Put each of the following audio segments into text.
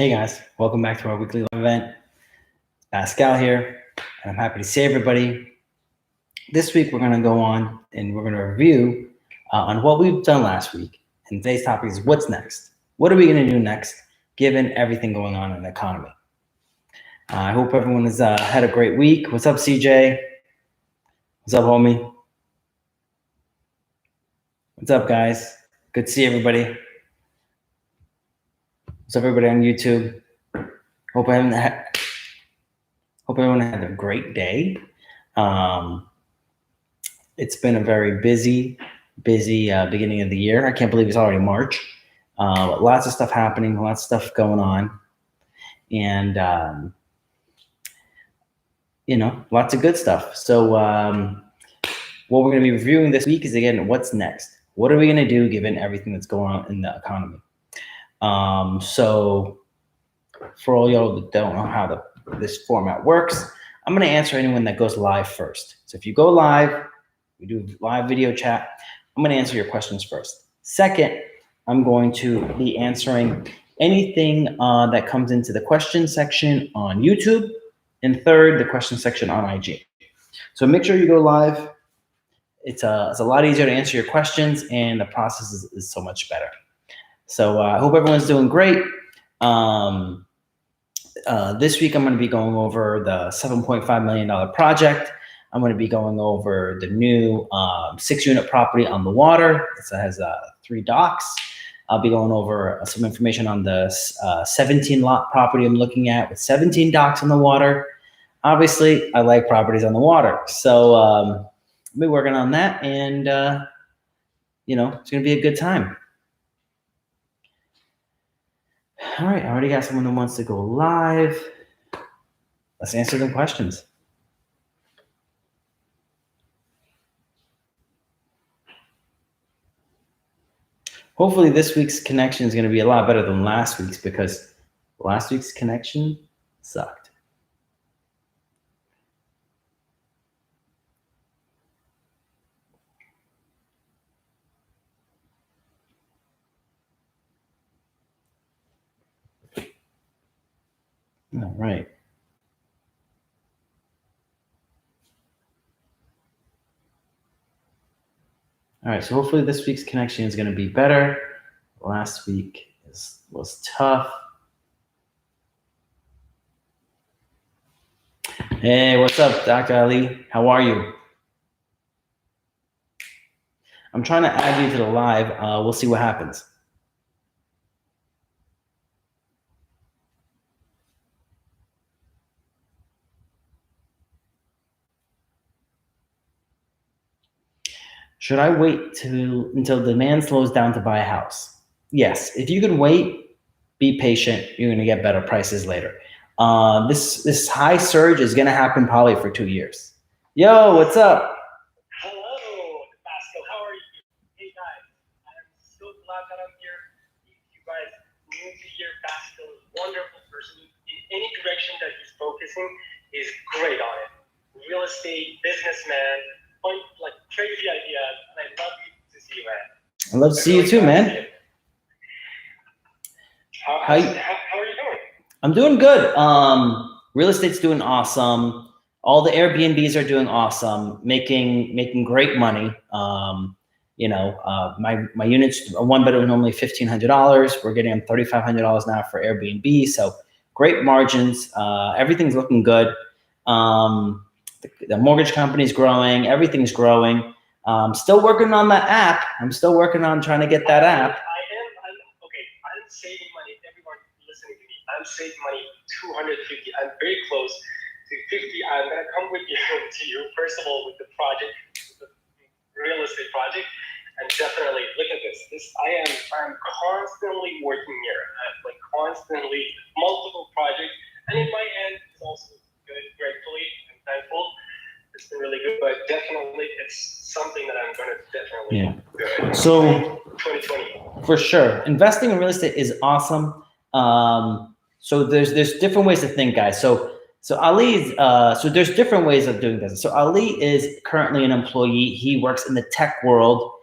Hey guys, welcome back to our weekly live event. Pascal here, and I'm happy to see everybody. This week we're going to go on and we're going to review on what we've done last week. And today's topic is what's next? What are we going to do next given everything going on in the economy? I hope everyone has had a great week. What's up, CJ? What's up, homie? What's up, guys? Good to see everybody. What's up, everybody on YouTube? Hope everyone had a great day. It's been a very busy beginning of the year. I can't believe it's already March. Lots of stuff happening, lots of stuff going on, and lots of good stuff. So what we're going to be reviewing this week is, again, what's next? What are we going to do given everything that's going on in the economy? So for all y'all that don't know how this format works, I'm going to answer anyone that goes live first. So if you go live, we do live video chat, I'm going to answer your questions first. Second, I'm going to be answering anything that comes into the question section on YouTube. And third, the question section on IG. So make sure you go live. It's a lot easier to answer your questions, and the process is so much better. So I hope everyone's doing great. This week, I'm going to be going over the $7.5 million project. I'm going to be going over the new 6-unit property on the water. It has 3 docks. I'll be going over some information on the 17-lot property I'm looking at with 17 docks on the water. Obviously, I like properties on the water. So I'll be working on that, and it's going to be a good time. All right, I already got someone who wants to go live. Let's answer them questions. Hopefully this week's connection is going to be a lot better than last week's, because last week's connection sucked. All right. All right, so hopefully this week's connection is going to be better. Last week was tough. Hey, what's up, Dr. Ali? How are you? I'm trying to add you to the live. We'll see what happens. Should I wait until demand slows down to buy a house? Yes, if you can wait, be patient. You're going to get better prices later. This high surge is going to happen probably for 2 years. Yo, what's up? Hello, Pascal. How are you? Hey guys, I'm so glad that I'm here. If you guys new to hear Pascal, wonderful person. In any direction that he's focusing, is great on it. Real estate, businessman, like crazy ideas. And I love to see you, man. I love to see you too, man. How are you doing? I'm doing good. Real estate's doing awesome. All the Airbnbs are doing awesome, making great money. My units, a 1-bedroom, normally $1,500. We're getting them $3,500 now for Airbnb. So great margins. Everything's looking good. The mortgage company's growing. Everything's growing. Still working on that app. I'm still working on trying to get that app. I'm saving money. Everyone listening to me, I'm saving money. 250. I'm very close to 50. I'm gonna come with you to you first of all with the project, the real estate project, and definitely look at this. I'm constantly working here, constantly multiple projects, and in my end, it's also good. Gratefully and thankful. It's been really good, but definitely it's something that I'm gonna definitely do. So 2020 for sure, investing in real estate is awesome. So there's different ways to think, guys. So Ali is so there's different ways of doing business. So Ali is currently an employee. He works in the tech world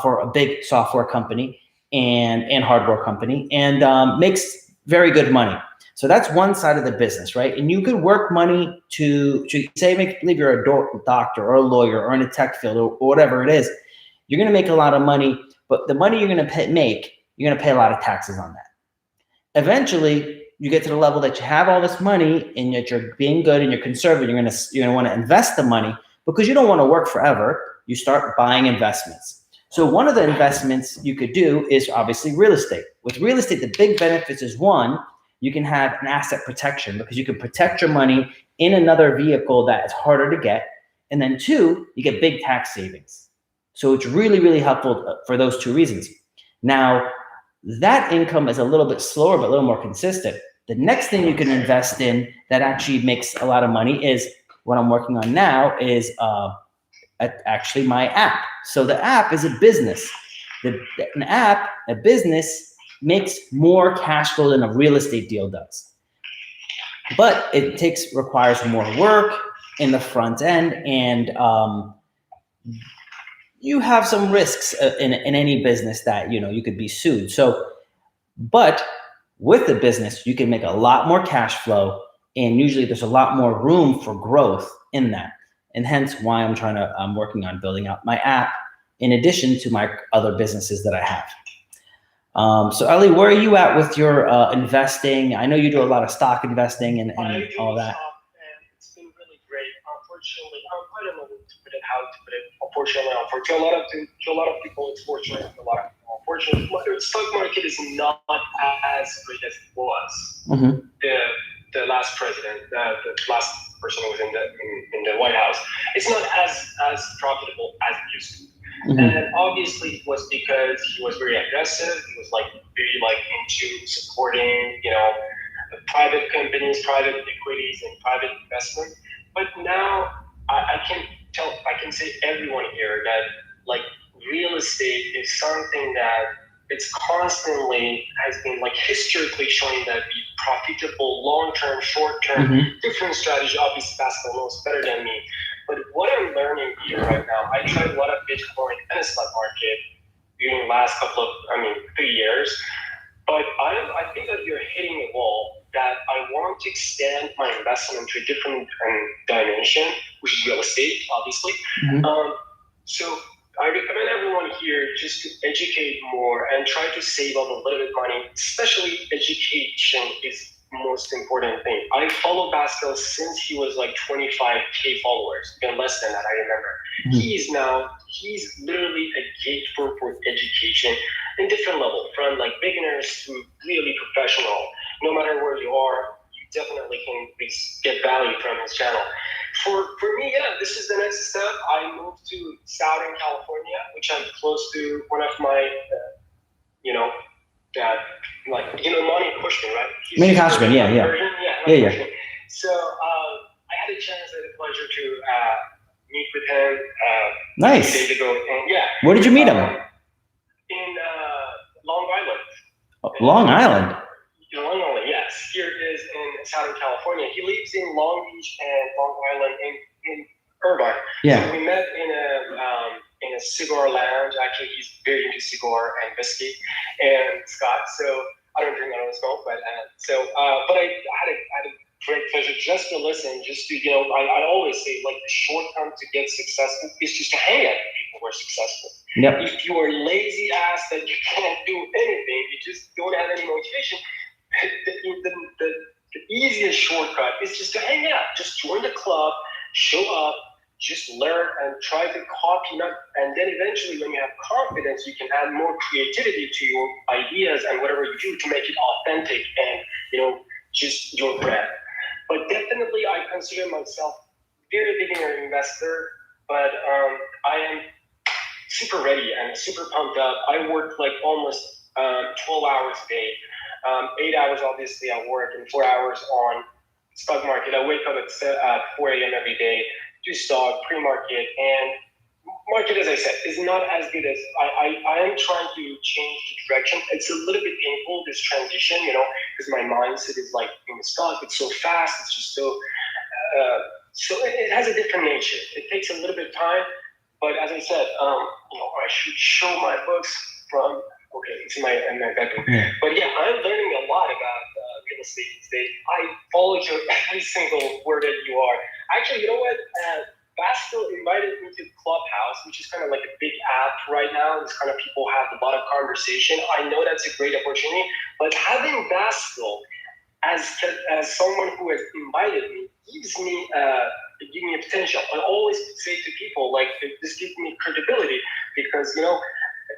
for a big software company and hardware company, and makes very good money. So that's one side of the business, right? And you could work money to say, make believe you're a doctor or a lawyer or in a tech field or whatever it is. You're going to make a lot of money, but the money you're going to make, you're going to pay a lot of taxes on that. Eventually, you get to the level that you have all this money and that you're being good and you're conservative. You're going to want to invest the money because you don't want to work forever. You start buying investments. So one of the investments you could do is obviously real estate. With real estate, the big benefits is one, you can have an asset protection because you can protect your money in another vehicle that is harder to get. And then two, you get big tax savings. So it's really, really helpful for those two reasons. Now, that income is a little bit slower, but a little more consistent. The next thing you can invest in that actually makes a lot of money is what I'm working on now is actually my app. So the app is a business. An app, a business, makes more cash flow than a real estate deal does. But it requires more work in the front end, and you have some risks in any business that you could be sued. So, but with the business, you can make a lot more cash flow, and usually there's a lot more room for growth in that. And hence why I'm working on building out my app in addition to my other businesses that I have. So Ellie, where are you at with your investing? I know you do a lot of stock investing and all that. And it's been really great. Unfortunately, I don't know how to put it. Unfortunately, to a lot of people, it's fortunate. A lot of people, unfortunately, the stock market is not as great as it was. Mm-hmm. The last president, the last person who was in the White House, it's not as profitable as it used to. Mm-hmm. And obviously it was because he was very aggressive. He was very into supporting, the private companies, private equities, and private investment. But now I can say everyone here that real estate is something that it's constantly has been historically showing that be profitable, long-term, short-term, mm-hmm. different strategy. Obviously, Pascal knows better than me. But what I'm learning here right now, I tried a lot of Bitcoin and the stock market during the last 3 years. But I think that we're hitting a wall that I want to extend my investment to a different dimension, which is real estate, obviously. Mm-hmm. So I recommend everyone here just to educate more and try to save up a little bit of money, especially education is most important thing. I follow Pascal since he was 25K followers, even less than that, I remember. Mm-hmm. He's literally a gatekeeper for education in different level, from beginners to really professional. No matter where you are, you definitely can get value from his channel. For me, yeah, this is the next step. I moved to Southern California, which I'm close to one of my, Money Cushman, right? Manny Cushman, yeah. So I had a chance, I had a pleasure to meet with him nice. 2 days ago. And yeah. Where did you meet him? In Long Island. Long Island? Long Island, yes. Here it is in Southern California. He lives in Long Beach and Long Island in Irvine. Yeah. So we met in a cigar lounge. Actually, he's very into cigar and whiskey and Scott. So I don't drink, I don't smoke, but but I had a great pleasure just to listen, just to I always say the shortcut to get successful is just to hang out with people who are successful. Yep. If you are lazy ass that you can't do anything, you just don't have any motivation. The easiest shortcut is just to hang out. Just join the club, show up, just learn and try to copy. And then eventually, when you have confidence, you can add more creativity to your ideas and whatever you do to make it authentic and just your brand. But definitely, I consider myself very beginner investor. But I am super ready and super pumped up. I work almost 12 hours a day. 8 hours, obviously, at work, and 4 hours on stock market. I wake up at 4 a.m. every day, do stock, pre-market, and market, as I said, is not as good as I am trying to change the direction. It's a little bit painful, this transition, because my mindset is in the stock. It's so fast. It's just so it has a different nature. It takes a little bit of time, but as I said, I should show my books from. Okay, it's in my bedroom. Yeah. But yeah, I'm learning a lot about estate these days. I follow your every single word that you are. Actually, you know what? Baskil invited me to Clubhouse, which is kind of like a big app right now. It's kind of people have a lot of conversation. I know that's a great opportunity, but having Baskil as someone who has invited me gives me a potential. I always say to people, like, this gives me credibility because, you know,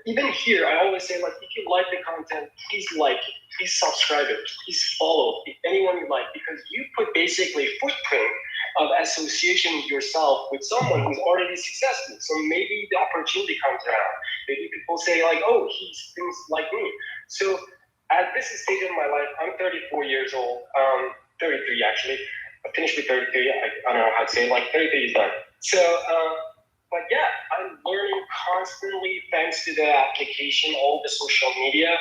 even here, I always say, like, if you like the content, please like it, please subscribe it, please follow if anyone you like, because you put basically a footprint of association with yourself with someone who's already successful. So maybe the opportunity comes around. Maybe people say, like, oh, he thinks like me. So at this stage in my life, I'm 34 years old, 33 actually. I finished with 33. I don't know how to say it, like 33 is done. So, but yeah, I'm learning constantly thanks to the application, all the social media.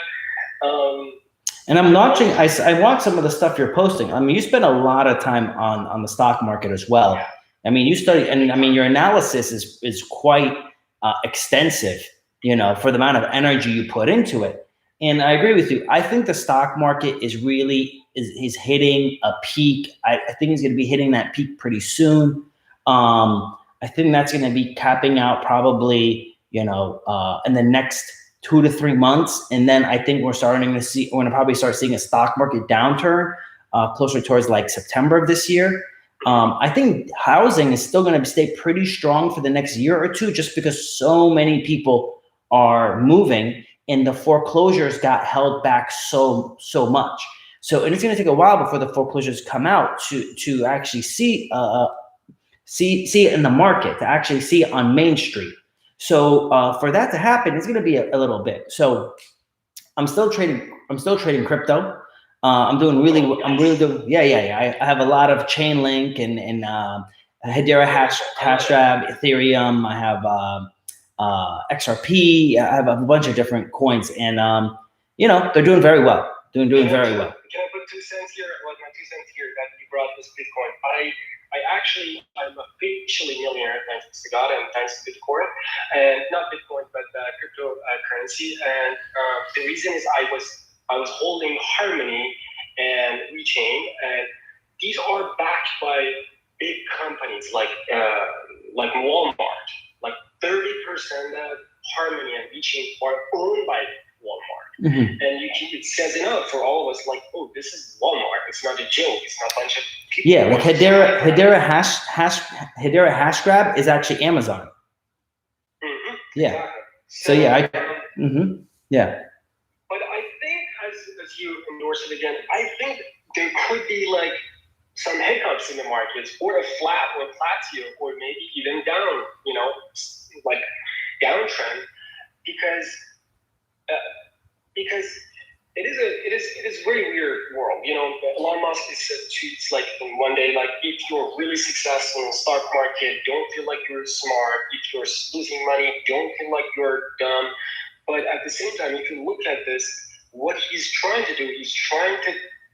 And I'm watching, I watch some of the stuff you're posting. I mean, you spend a lot of time on the stock market as well. Yeah. I mean, you study, and I mean, your analysis is quite extensive, you know, for the amount of energy you put into it. And I agree with you. I think the stock market is really, is hitting a peak. I think it's going to be hitting that peak pretty soon. I think that's going to be capping out probably, you know, in the next 2 to 3 months. And then I think we're going to probably start seeing a stock market downturn closer towards like September of this year. I think housing is still going to stay pretty strong for the next year or two, just because so many people are moving and the foreclosures got held back so much. So, and it's going to take a while before the foreclosures come out to actually see it in the market, to actually see it on Main Street. So for that to happen, it's going to be a little bit. So I'm still trading crypto. I'm really doing, yeah. I have a lot of Chainlink and Hedera Hashgraph, Ethereum. I have XRP. I have a bunch of different coins, and you know, they're doing very well. Doing very well. Can I put 2 cents here? Like my 2 cents here that you brought this Bitcoin. I'm officially millionaire thanks to God and thanks to Bitcoin, and not Bitcoin, but cryptocurrency. And the reason is I was holding Harmony and WeChain, and these are backed by big companies like Walmart. Like 30% of Harmony and WeChain are owned by Walmart. Mm-hmm. And it says enough for all of us, like, oh, this is Walmart. It's not a joke. It's not a bunch of people. Yeah, like Hedera Hashgraph is actually Amazon. Mm-hmm. Yeah. Exactly. So yeah, yeah. But I think as you endorse it again, I think there could be like some hiccups in the markets, or a flat or plateau, or maybe even down, you know, like downtrend, because it is very weird world. You know, Elon Musk tweets like in one day, like, if you're really successful in the stock market, don't feel like you're smart. If you're losing money, don't feel like you're dumb. But at the same time, if you look at this, what he's trying to do, he's trying to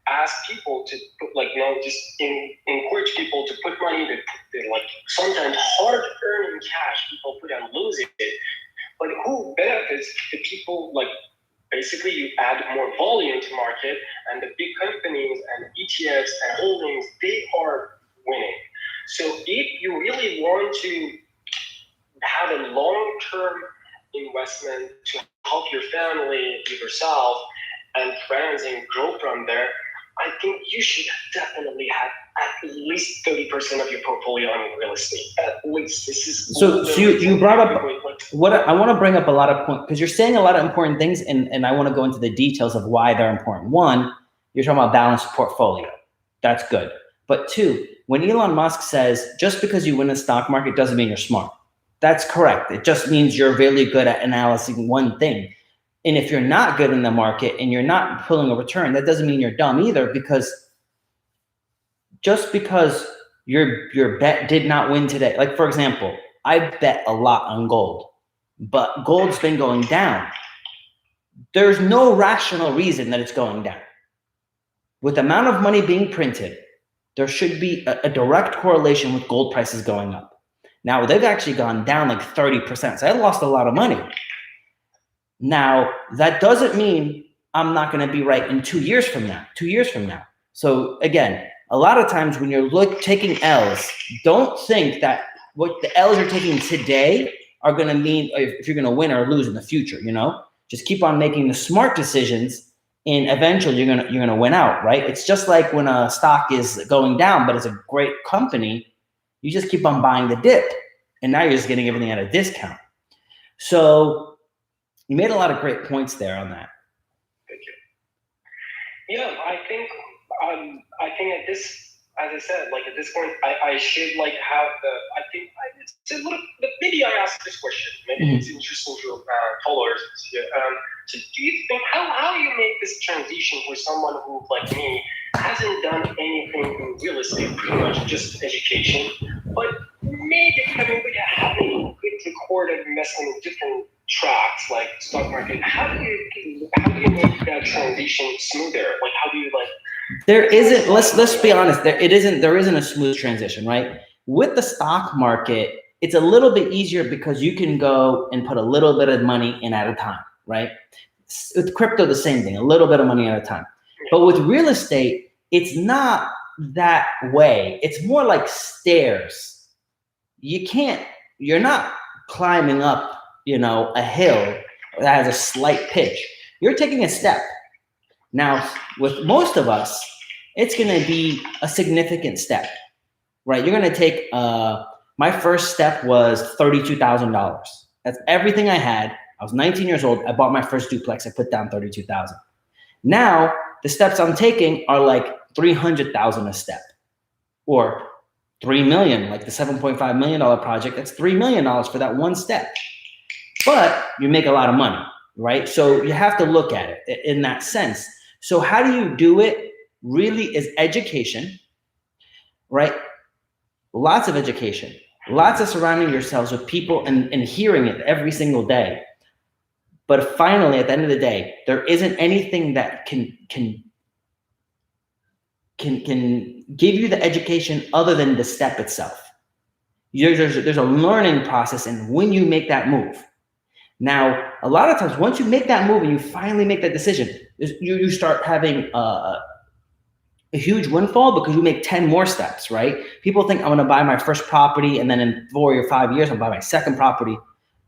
ask people to put, like, you know, just encourage people to put money that like sometimes hard-earned cash people put and lose it. But who benefits? The people, like, basically you add more volume to market, and the big companies and ETFs and holdings, they are winning. So if you really want to have a long-term investment to help your family, yourself, and friends, and grow from there, I think you should definitely have at least 30% of your portfolio on real estate. At least. This is so you brought up what I want to bring up a lot of points, because you're saying a lot of important things, and I want to go into the details of why they're important. One, you're talking about balanced portfolio. That's good. But two, when Elon Musk says just because you win the stock market doesn't mean you're smart. That's correct. It just means you're really good at analyzing one thing. And if you're not good in the market and you're not pulling a return, that doesn't mean you're dumb either, because just because your bet did not win today, like for example, I bet a lot on gold, but gold's been going down. There's no rational reason that it's going down. With the amount of money being printed, there should be a direct correlation with gold prices going up. Now, they've actually gone down like 30%, so I lost a lot of money. Now, that doesn't mean I'm not going to be right in 2 years from now. 2 years from now, So again, a lot of times when you're taking L's, don't think that what the L's you're taking today are going to mean if you're going to win or lose in the future. Just keep on making the smart decisions, and eventually you're gonna win out, right? It's just like when a stock is going down, but it's a great company, you just keep on buying the dip, and now you're just getting everything at a discount. So you made a lot of great points there on that. Thank you. Yeah, I think at this, as I said, like at this point, I should like have it's a little. Maybe I ask this question. Maybe it's interesting to followers. So do you think how do you make this transition for someone who, like me, hasn't done anything in real estate, pretty much just education, but maybe we have a good record of investment in different tracks like stock market. How do you make that transition smoother? Like how do you like? There isn't. Let's be honest. There isn't a smooth transition, right? With the stock market, it's a little bit easier because you can go and put a little bit of money in at a time, right? With crypto, the same thing, a little bit of money at a time. But with real estate, it's not that way. It's more like stairs. You're not climbing up, a hill that has a slight pitch. You're taking a step. Now, with most of us, it's going to be a significant step, right? You're going to take, my first step was $32,000. That's everything I had. I was 19 years old. I bought my first duplex. I put down $32,000. Now, the steps I'm taking are like $300,000 a step, or $3 million, like the $7.5 million project. That's $3 million for that one step. But you make a lot of money, right? So you have to look at it in that sense. So how do you do it? Really is education, right? Lots of education, lots of surrounding yourselves with people and hearing it every single day. But finally, at the end of the day, there isn't anything that can give you the education other than the step itself. There's a learning process, and when you make that move. Now, a lot of times, once you make that move and you finally make that decision, you start having a huge windfall because you make 10 more steps, right? People think I'm going to buy my first property and then in 4 or 5 years, I'll buy my second property.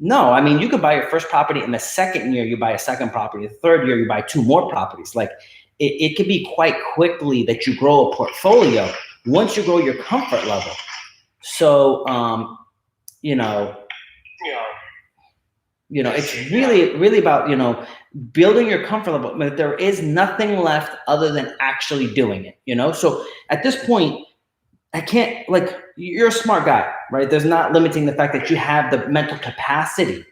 No, I mean, you could buy your first property, in the second year, you buy a second property. The third year, you buy 2 more properties. Like it could be quite quickly that you grow a portfolio once you grow your comfort level. So, it's really about, building your comfort level, but there is nothing left other than actually doing it, So at this point, I can't, you're a smart guy, right? There's not limiting the fact that you have the mental capacity,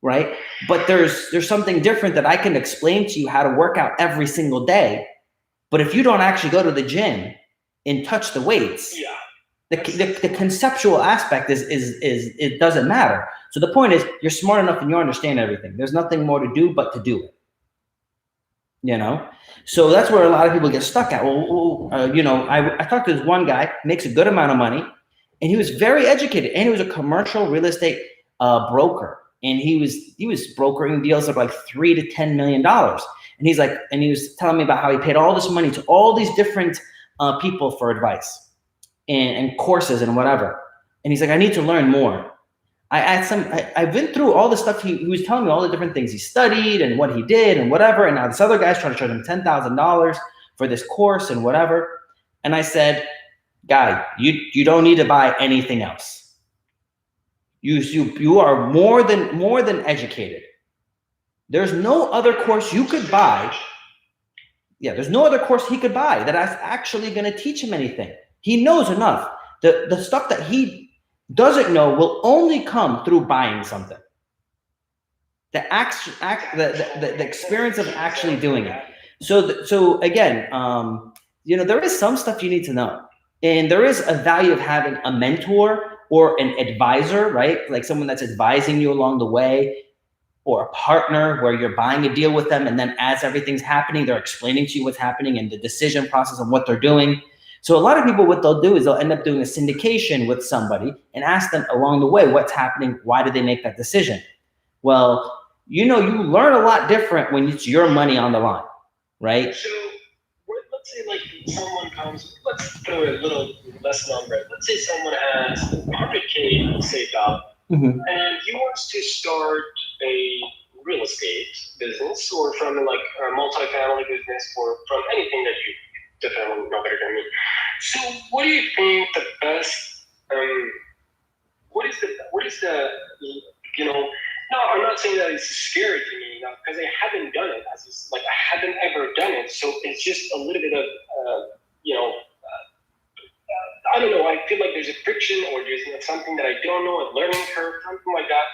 right? But there's something different that I can explain to you how to work out every single day. But if you don't actually go to the gym and touch the weights, the conceptual aspect is it doesn't matter. So the point is, you're smart enough and you understand everything. There's nothing more to do but to do it. So that's where a lot of people get stuck at. I talked to this one guy, makes a good amount of money, and he was very educated, and he was a commercial real estate broker, and he was brokering deals of like $3 to $10 million. And he was telling me about how he paid all this money to all these different people for advice and courses and whatever. And he's like, I need to learn more. I went through all the stuff. He was telling me all the different things he studied and what he did and whatever. And now this other guy's trying to charge him $10,000 for this course and whatever. And I said, guy, you don't need to buy anything else. You are more than educated. There's no other course you could buy. Yeah, there's no other course he could buy that's actually going to teach him anything. He knows enough. The stuff that he doesn't know will only come through buying something. The experience of actually doing it. So again, there is some stuff you need to know, and there is a value of having a mentor or an advisor, right? Like someone that's advising you along the way, or a partner where you're buying a deal with them, and then as everything's happening, they're explaining to you what's happening and the decision process of what they're doing. So a lot of people, what they'll do is they'll end up doing a syndication with somebody and ask them along the way, what's happening? Why did they make that decision? Well, you learn a lot different when it's your money on the line, right? So let's say someone comes, let's throw a little less number. Let's say someone has 100K saved up, and he wants to start a real estate business, or from like a multifamily business, or from anything that you definitely know better than me. So, what do you think the best? What is the you know? No, I'm not saying that it's scary to me, because I haven't done it. Like I haven't ever done it, so it's just a little bit of I don't know. I feel like there's a friction, or there's something that I don't know, a learning curve, something like that.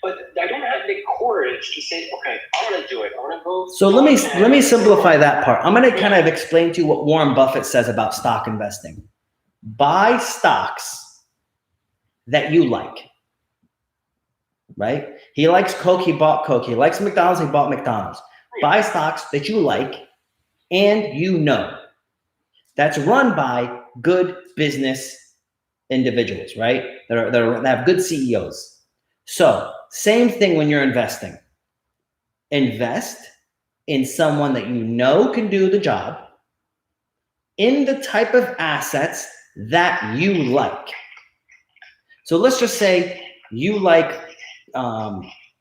But I don't have the courage to say, okay, I want to do it. I want to go. So let me simplify that part. I'm going to kind of explain to you what Warren Buffett says about stock investing. Buy stocks that you like, right? He likes Coke, he bought Coke. He likes McDonald's, he bought McDonald's. Buy stocks that you like and you know. That's run by good business individuals, right? That have good CEOs. So same thing when you're investing. Invest in someone that you know can do the job in the type of assets that you like. So let's just say you like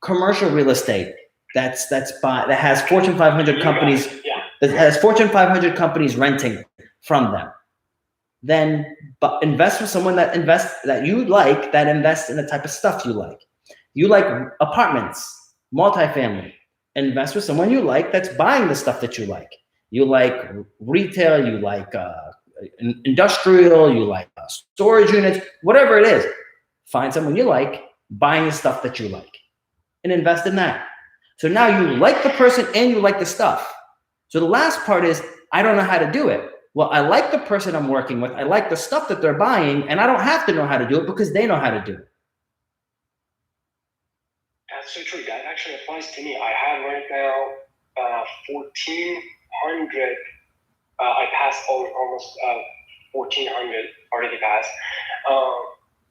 commercial real estate that has Fortune 500 companies, that has Fortune 500 companies renting from them. Then invest with someone that you like, that invests in the type of stuff you like. You like apartments, multifamily. Invest with someone you like that's buying the stuff that you like. You like retail, you like industrial, you like storage units, whatever it is. Find someone you like, buying the stuff that you like, and invest in that. So now you like the person and you like the stuff. So the last part is, I don't know how to do it. Well, I like the person I'm working with. I like the stuff that they're buying, and I don't have to know how to do it because they know how to do it. That's so true. That actually applies to me. I have right now 1,400. I passed almost 1,400 already passed.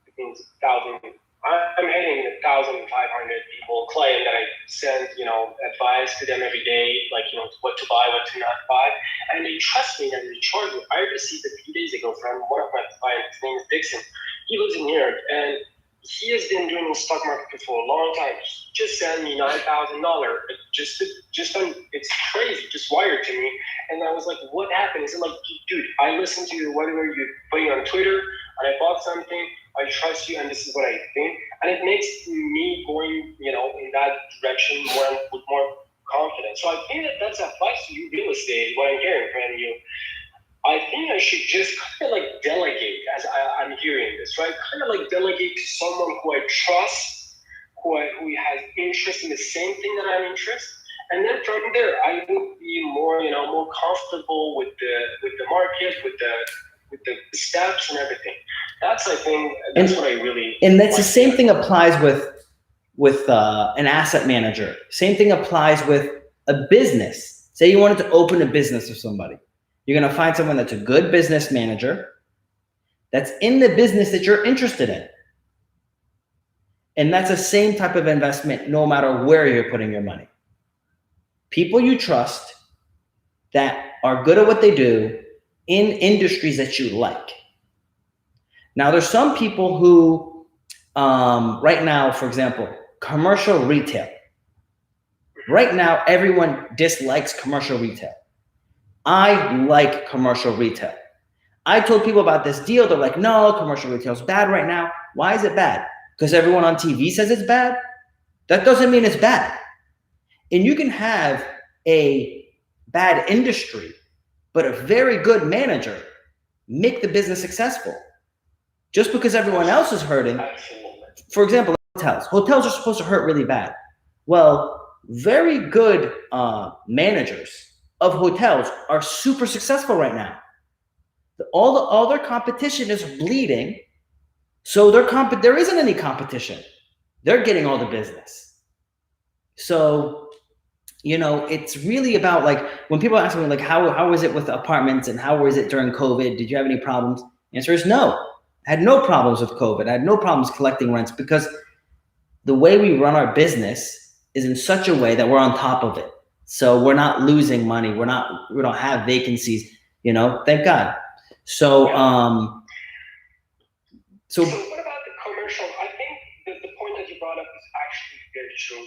It means 1,000. I'm hitting 1,500 people, client that I send, advice to them every day, like, what to buy, what to not buy. And they trust me and they charge me. I received a few days ago from one of my clients. His name is Dixon. He lives in New York, and he has been doing the stock market for a long time. He just sent me $9,000. It's crazy, just wired to me. And I was like, what happened? He said, like, dude, I listened to whatever you're putting on Twitter, and I bought something. I trust you, and this is what I think. And it makes me going, in that direction with more confidence. So I think that's applies to you, real estate, what I'm hearing from you. I think I should just kind of like delegate, as I'm hearing this, right? Kind of like delegate to someone who I trust, who has interest in the same thing that I'm interested. And then from there, I will be more, more comfortable with the market, with the steps and everything. I think that's what I really. And that's the same thing applies with an asset manager. Same thing applies with a business. Say you wanted to open a business with somebody. You're going to find someone that's a good business manager that's in the business that you're interested in. And that's the same type of investment no matter where you're putting your money. People you trust that are good at what they do in industries that you like. Now, there's some people who, right now, for example, commercial retail. Right now, everyone dislikes commercial retail. I like commercial retail. I told people about this deal. They're like, no, commercial retail is bad right now. Why is it bad? Because everyone on TV says it's bad? That doesn't mean it's bad. And you can have a bad industry, but a very good manager make the business successful. Just because everyone else is hurting. For example, hotels. Hotels are supposed to hurt really bad. Well, very good managers of hotels are super successful right now. All their competition is bleeding, so there isn't any competition. They're getting all the business. So, it's really about, like, when people ask me, like, how was it with apartments and how was it during COVID? Did you have any problems? The answer is no. I had no problems with COVID. I had no problems collecting rents because the way we run our business is in such a way that we're on top of it. So we're not losing money. We don't have vacancies. Thank God. So, So what about the commercial? I think the point that you brought up is actually very true.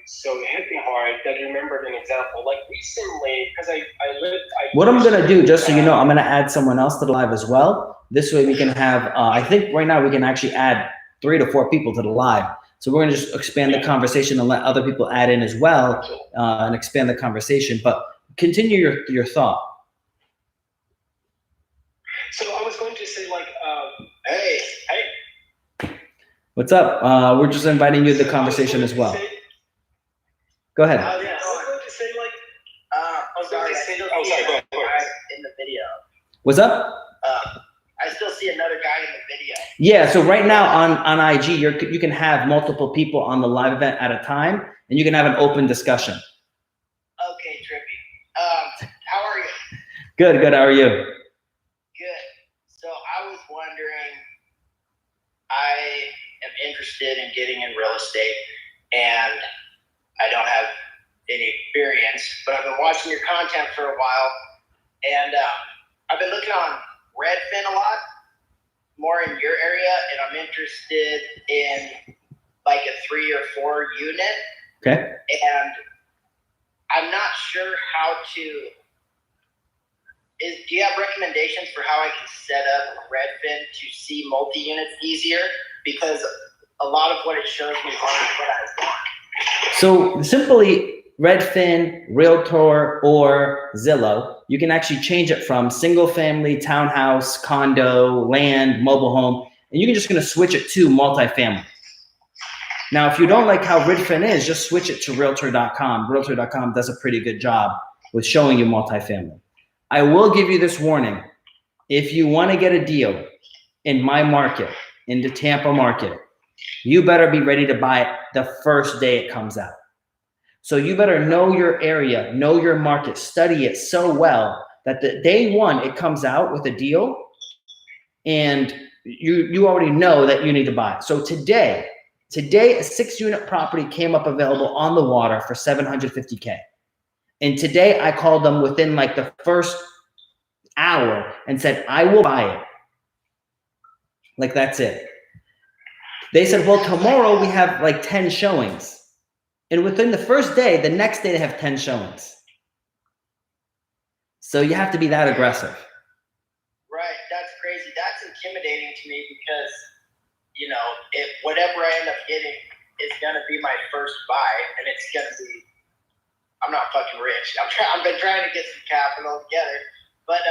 So it hit me hard that you remembered an example. Like recently, because what I'm going to do, just so you know, I'm going to add someone else to the live as well. This way we can have, I think right now we can actually add 3 to 4 people to the live. So we're going to just expand the conversation and let other people add in as well, and expand the conversation. But continue your thought. So I was going to say, like, hey. What's up? We're just inviting you to the conversation as well. Go ahead. I was going to say, like, sorry, go ahead. In the video. What's up? I still see another guy in the video. Yeah, so right now on IG, you can have multiple people on the live event at a time, and you can have an open discussion. Okay, trippy. How are you? Good. How are you? Good. So I was wondering, I am interested in getting in real estate, and I don't have any experience, but I've been watching your content for a while, and I've been looking on Redfin a lot, more in your area, and I'm interested in like a 3 or 4 unit. Okay. And I'm not sure how to. Do you have recommendations for how I can set up Redfin to see multi-units easier? Because a lot of what it shows me is what I want. So simply Redfin, Realtor, or Zillow, you can actually change it from single family, townhouse, condo, land, mobile home, and you're just going to switch it to multifamily. Now, if you don't like how Redfin is, just switch it to Realtor.com. Realtor.com does a pretty good job with showing you multifamily. I will give you this warning. If you want to get a deal in my market, in the Tampa market, you better be ready to buy it the first day it comes out. So you better know your area, know your market, study it so well that the day one it comes out with a deal, and you already know that you need to buy it. So today a 6-unit property came up available on the water for $750K. And today I called them within like the first hour and said, I will buy it. Like, that's it. They said, well, tomorrow we have like 10 showings. And within the first day, the next day they have 10 showings. So you have to be that aggressive. Right, that's crazy. That's intimidating to me because, if whatever I end up getting is going to be my first buy, and it's going to be, I'm not fucking rich. I've been trying to get some capital together. But,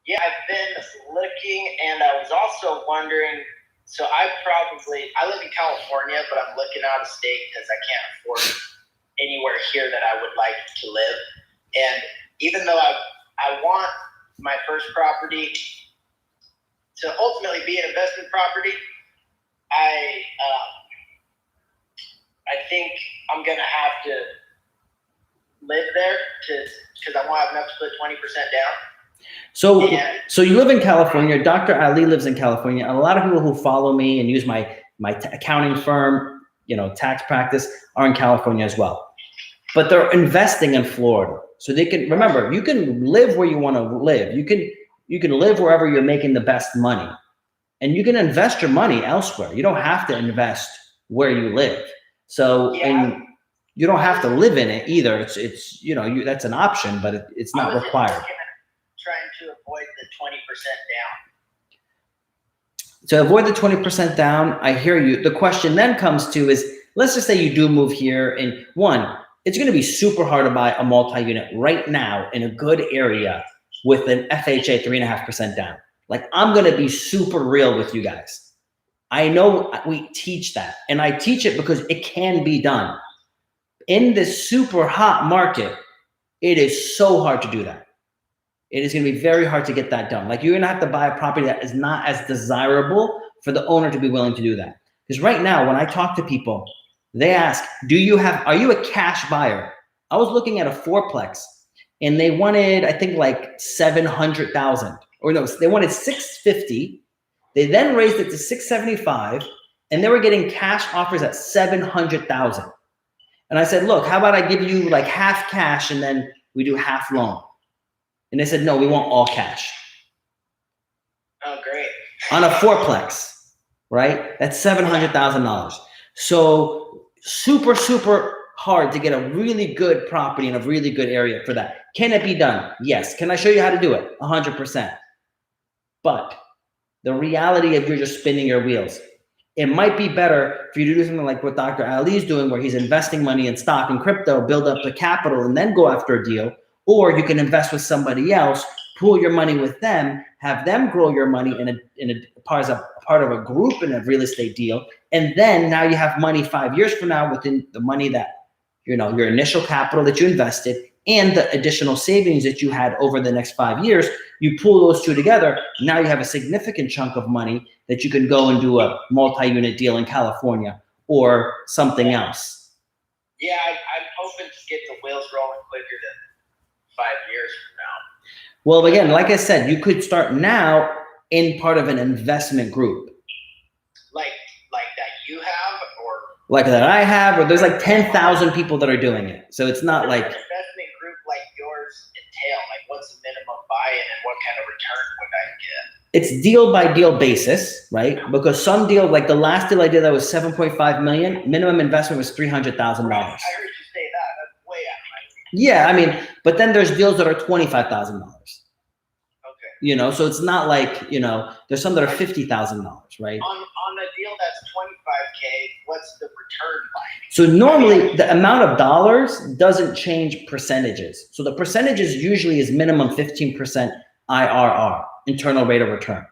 yeah, I've been looking, and I was also wondering, so I live in California, but I'm looking out of state because I can't afford anywhere here that I would like to live. And even though I want my first property to ultimately be an investment property, I think I'm going to have to live there because I won't have enough to put 20% down. So you live in California. Dr. Ali lives in California. And a lot of people who follow me and use my accounting firm, tax practice, are in California as well. But they're investing in Florida. So they can, remember, you can live where you want to live. You can live wherever you're making the best money. And you can invest your money elsewhere. You don't have to invest where you live. So, and you don't have to live in it either. It's that's an option, but it's not required. Trying to avoid the 20% down. To avoid the 20% down, I hear you. The question then comes to is, let's just say you do move here, and one, it's going to be super hard to buy a multi-unit right now in a good area with an FHA 3.5% down. Like, I'm going to be super real with you guys. I know we teach that, and I teach it because it can be done. In this super hot market, it is so hard to do that. It is going to be very hard to get that done. Like, you're going to have to buy a property that is not as desirable for the owner to be willing to do that. Because right now, when I talk to people, they ask, are you a cash buyer? I was looking at a fourplex, and they wanted, I think, like 700,000, or no, they wanted 650. They then raised it to 675, and they were getting cash offers at 700,000. And I said, look, how about I give you like half cash, and then we do half loan? And they said, no, we want all cash. Oh, great. On a fourplex, right? That's $700,000. So super, super hard to get a really good property in a really good area for that. Can it be done? Yes. Can I show you how to do it? 100%. But the reality of you're just spinning your wheels. It might be better for you to do something like what Dr. Ali is doing, where he's investing money in stock and crypto, build up the capital, and then go after a deal. Or you can invest with somebody else, pool your money with them, have them grow your money in a part of a group in a real estate deal, and then now you have money 5 years from now within the money that, you know, your initial capital that you invested and the additional savings that you had over the next 5 years. You pool those two together. Now you have a significant chunk of money that you can go and do a multi-unit deal in California or something else. Yeah, I'm hoping to get the wheels rolling quicker than 5 years from now. Well, again, like I said, you could start now in part of an investment group. Like that you have, or like that I have, or there's like 10,000 people that are doing it. So it's not like. Investment group like yours entail? Like, what's the minimum buy-in and what kind of return would I get? It's deal by deal basis, right? Because some deal, like the last deal I did that was 7.5 million, minimum investment was $300,000. Right. I heard you say that. That's way out of my league. Yeah, I mean, but then there's deals that are $25,000. Okay. You know, so it's not like, you know, there's some that are $50,000, right? On a deal that's 25K, what's the return like? So normally the amount of dollars doesn't change percentages. So the percentages usually is minimum 15% IRR, internal rate of return.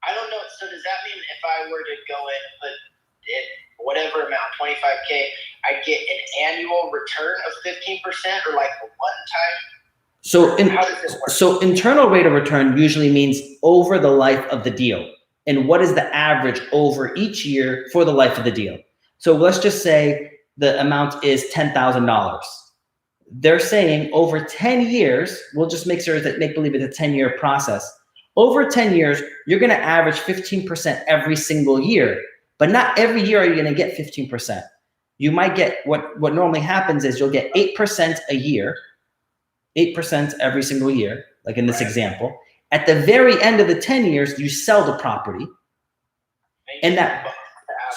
I don't know. So does that mean if I were to go in and put in whatever amount, 25K, I get an annual return of 15% or like a one-time? How does this work? So internal rate of return usually means over the life of the deal. And what is the average over each year for the life of the deal? So let's just say the amount is $10,000. They're saying over 10 years, we'll just make sure that make believe it's a 10-year process. Over 10 years, you're going to average 15% every single year, but not every year are you going to get 15%. You might get what normally happens is you'll get 8% a year, 8% every single year, like in this example. At the very end of the 10 years, you sell the property, and that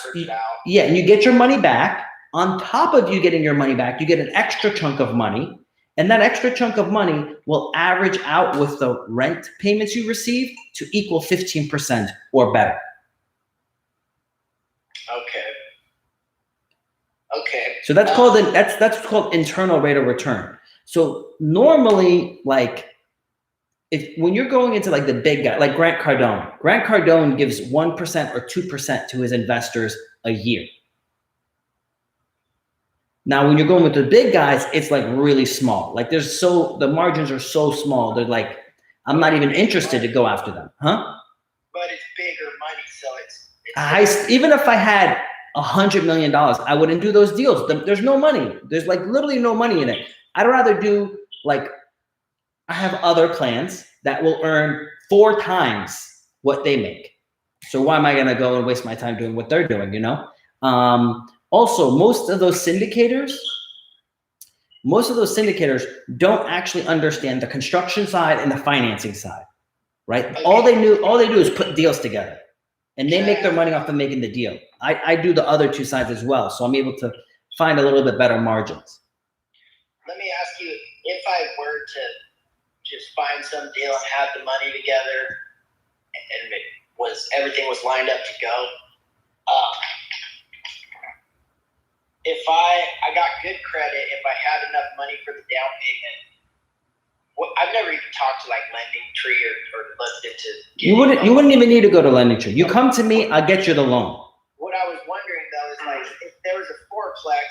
average out. Yeah, and you get your money back. On top of you getting your money back, you get an extra chunk of money, and that extra chunk of money will average out with the rent payments you receive to equal 15% or better. Okay. So that's called that's called internal rate of return. So normally, like when you're going into like the big guy, like Grant Cardone gives 1% or 2% to his investors a year. Now, when you're going with the big guys, it's like really small. Like the margins are so small. They're like, I'm not even interested to go after them, huh? But it's bigger money, so it's even if I had $100 million, I wouldn't do those deals. There's no money. There's like literally no money in it. I'd rather do like, I have other plans that will earn 4 times what they make. So why am I gonna go and waste my time doing what they're doing, you know? Also, most of those syndicators don't actually understand the construction side and the financing side, right? Okay. All they do is put deals together, and they make their money off of making the deal. I do the other 2 sides as well, so I'm able to find a little bit better margins. Let me ask you, if I were to just find some deal and have the money together, and everything was lined up to go, if I got good credit, if I had enough money for the down payment, I've never even talked to like LendingTree or looked into. You wouldn't even need to go to LendingTree. You come to me, I'll get you the loan. What I was wondering though is like, if there was a fourplex,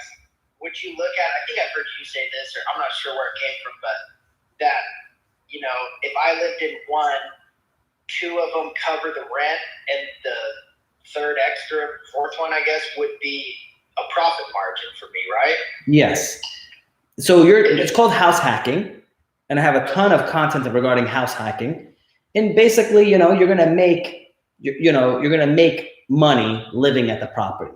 would you look at? I think I've heard you say this, or I'm not sure where it came from, but that, you know, if I lived in one, 2 of them cover the rent, and the fourth one, I guess, would be a profit margin for me, right? Yes. So it's called house hacking, and I have a ton of content regarding house hacking. And basically, you know, you're gonna make money living at the property,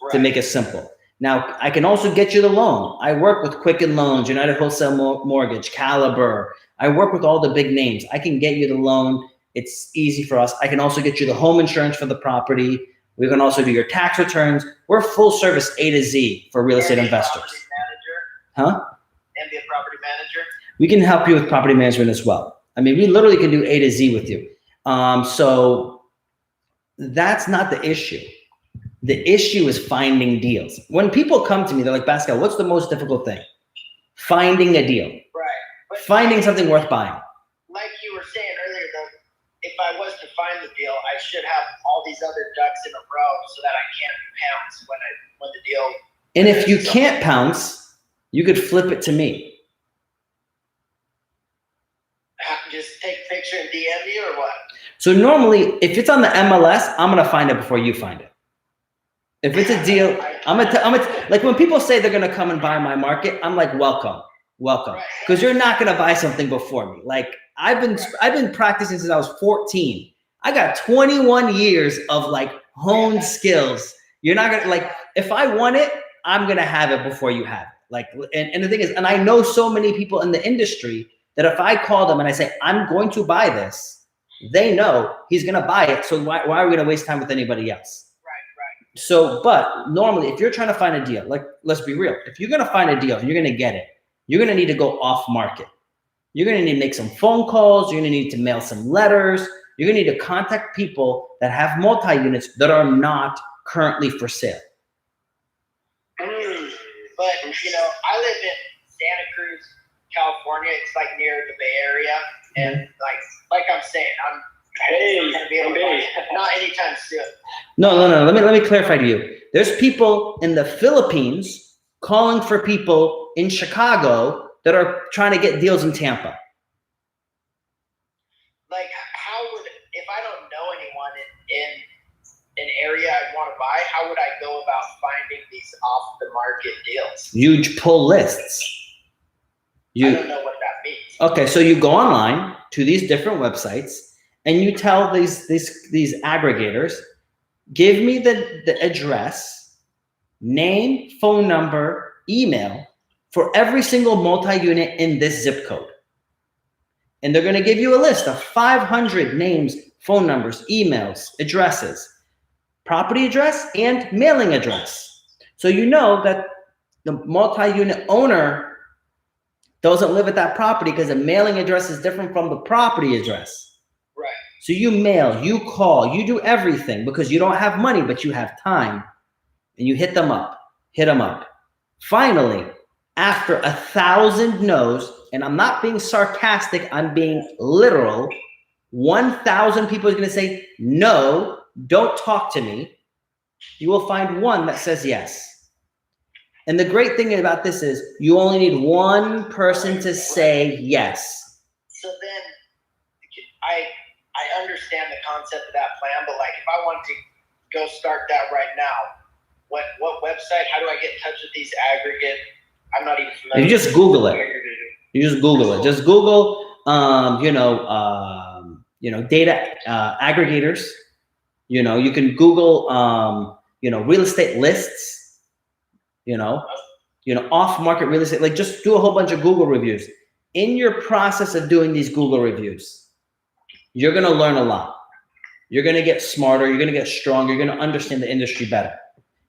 right, to make it simple. Now, I can also get you the loan. I work with Quicken Loans, United Wholesale Mortgage, Caliber, I work with all the big names. I can get you the loan. It's easy for us. I can also get you the home insurance for the property. We can also do your tax returns. We're full service A to Z for real estate investors. Huh? And be a property manager. We can help you with property management as well. I mean, we literally can do A to Z with you. So that's not the issue. The issue is finding deals. When people come to me, they're like, Pascal, what's the most difficult thing? Finding a deal. Right. But finding something worth buying. Like you were saying earlier, though, if I was to find the deal, I should have all these other ducks in a row so that I can't pounce when the deal. And if you can't pounce, you could flip it to me. Just take a picture and DM you or what? So normally, if it's on the MLS, I'm gonna find it before you find it. If it's a deal, I'm gonna like when people say they're gonna come and buy my market, I'm like, welcome, because you're not gonna buy something before me. Like I've been practicing since I was 14. I got 21 years of like honed skills. You're not gonna like if I want it, I'm gonna have it before you have it. Like, and the thing is, and I know so many people in the industry that if I call them and I say, I'm going to buy this, they know he's going to buy it. So why are we going to waste time with anybody else? Right. So, but normally if you're trying to find a deal, like, let's be real. If you're going to find a deal and you're going to get it, you're going to need to go off market. You're going to need to make some phone calls. You're going to need to mail some letters. You're going to need to contact people that have multi-units that are not currently for sale. But, I live in Santa Cruz, California. It's like near the Bay Area, and like I'm saying, I'm gonna be able to buy it. Not anytime soon. No. Let me clarify to you. There's people in the Philippines calling for people in Chicago that are trying to get deals in Tampa. Like, if I don't know anyone in an area I want to buy, how would I go about finding these off the market deals? You pull lists. I don't know what that means. Okay, so you go online to these different websites and you tell these aggregators, give me the address, name, phone number, email for every single multi-unit in this zip code. And they're going to give you a list of 500 names, phone numbers, emails, addresses, property address, and mailing address. So you know that the multi-unit owner doesn't live at that property because the mailing address is different from the property address. Right. So you mail, you call, you do everything because you don't have money, but you have time. And you hit them up. Finally, after 1,000 no's, and I'm not being sarcastic, I'm being literal, 1,000 people are going to say, no, don't talk to me. You will find one that says yes. And the great thing about this is you only need one person to say yes. So then I understand the concept of that plan, but like if I want to go start that right now, what website, how do I get in touch with these aggregate? I'm not even familiar. You just Google it. Just Google, data aggregators. You can Google, real estate lists. Off-market real estate, like just do a whole bunch of Google reviews. In your process of doing these Google reviews, you're going to learn a lot. You're going to get smarter. You're going to get stronger. You're going to understand the industry better.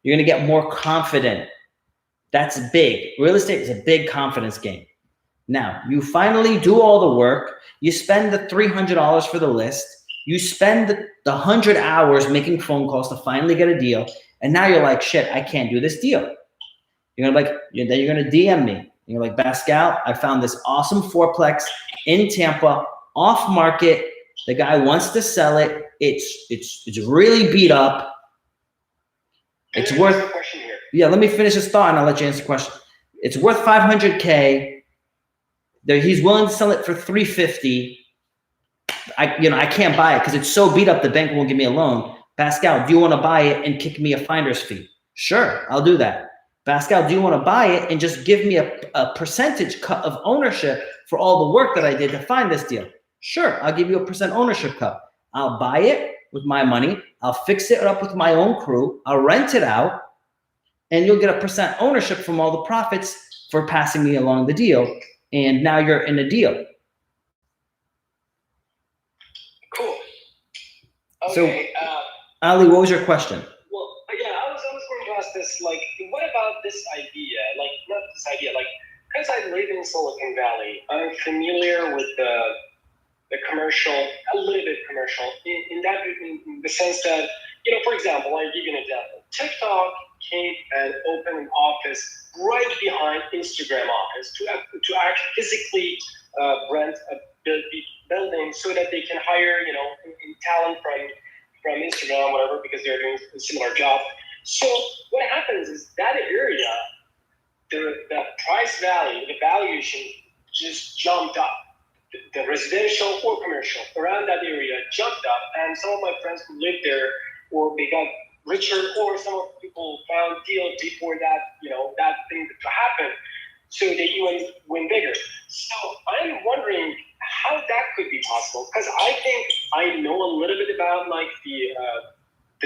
You're going to get more confident. That's big. Real estate is a big confidence game. Now, you finally do all the work. You spend the $300 for the list. You spend the 100 hours making phone calls to finally get a deal. And now you're like, shit, I can't do this deal. You're gonna then you're gonna DM me. And you're like, Pascal, I found this awesome fourplex in Tampa, off market. The guy wants to sell it. It's really beat up. It's worth. Yeah, let me finish this thought and I'll let you answer the question. It's worth $500K. He's willing to sell it for $350. I can't buy it because it's so beat up. The bank won't give me a loan. Pascal, do you want to buy it and kick me a finder's fee? Sure, I'll do that. Pascal, do you want to buy it and just give me a percentage cut of ownership for all the work that I did to find this deal? Sure, I'll give you a % ownership cut. I'll buy it with my money. I'll fix it up with my own crew. I'll rent it out, and you'll get a % ownership from all the profits for passing me along the deal. And now you're in a deal. Okay. Ali, what was your question? Well, yeah, I was going to ask this. Like, what about this idea? Like, not this idea. Like, because I live in Silicon Valley, I'm familiar with the commercial, a little bit commercial, in the sense that, for example, I'll give you an example. TikTok came and opened an office right behind Instagram office to actually physically rent a building so that they can hire, talent from Instagram, whatever, because they're doing a similar job. So what happens is that area, the price value, the valuation just jumped up. The residential or commercial around that area jumped up, and some of my friends who lived there, or they got richer, or some of the people found deals before that, that thing to happen, so they even went bigger. So I'm wondering how that could be possible, because I think I know a little bit about like the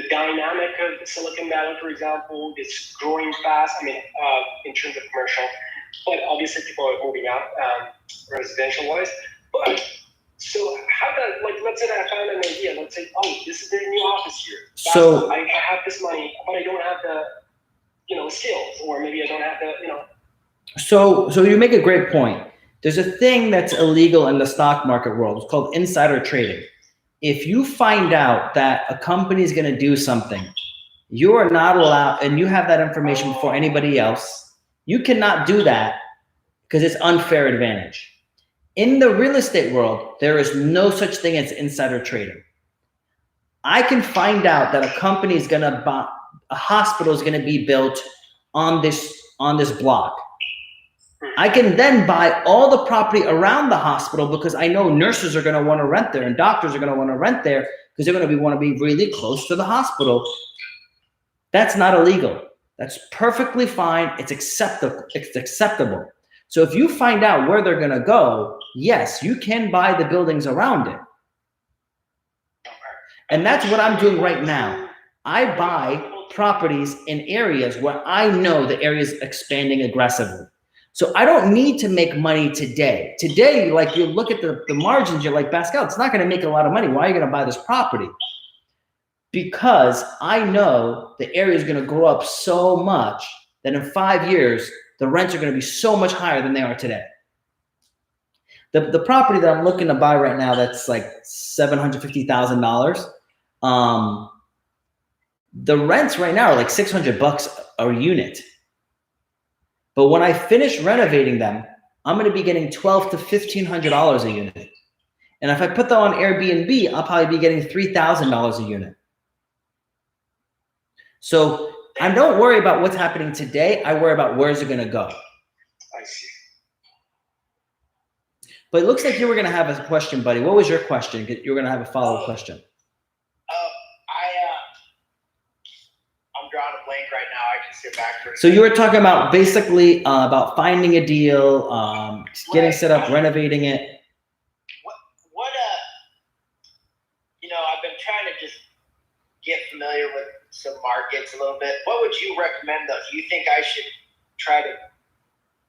dynamic of Silicon Valley, for example. It's growing fast. I mean, in terms of commercial, but obviously people are moving out residential wise. But so how that, like, let's say that I found an idea. Let's say, oh, this is their new office here. So I have this money, but I don't have the, skills, or maybe I don't have the, So you make a great point. There's a thing that's illegal in the stock market world. It's called insider trading. If you find out that a company is going to do something, you are not allowed, and you have that information before anybody else, you cannot do that because it's unfair advantage. In the real estate world, there is no such thing as insider trading. I can find out that a company is going to buy, a hospital is going to be built on this block. I can then buy all the property around the hospital because I know nurses are going to want to rent there and doctors are going to want to rent there because they're going to want to be really close to the hospital. That's not illegal. That's perfectly fine. It's acceptable. It's acceptable. So if you find out where they're going to go, yes, you can buy the buildings around it. And that's what I'm doing right now. I buy properties in areas where I know the area is expanding aggressively. So I don't need to make money today. Today, like, you look at the margins, you're like, Pascal, it's not going to make a lot of money. Why are you going to buy this property? Because I know the area is going to grow up so much that in 5 years, the rents are going to be so much higher than they are today. The property that I'm looking to buy right now, that's like $750,000. The rents right now are like $600 a unit. But when I finish renovating them, I'm going to be getting $1,200 to $1,500 a unit. And if I put that on Airbnb, I'll probably be getting $3,000 a unit. So I don't worry about what's happening today. I worry about where's it going to go. I see. But it looks like you were going to have a question, buddy. What was your question? You were going to have a follow-up question. I'm drawing a blank right now. I can sit back for a So you were talking about basically about finding a deal, getting set up, renovating it. I've been trying to just get familiar with some markets a little bit. What would you recommend, though? Do you think I should try to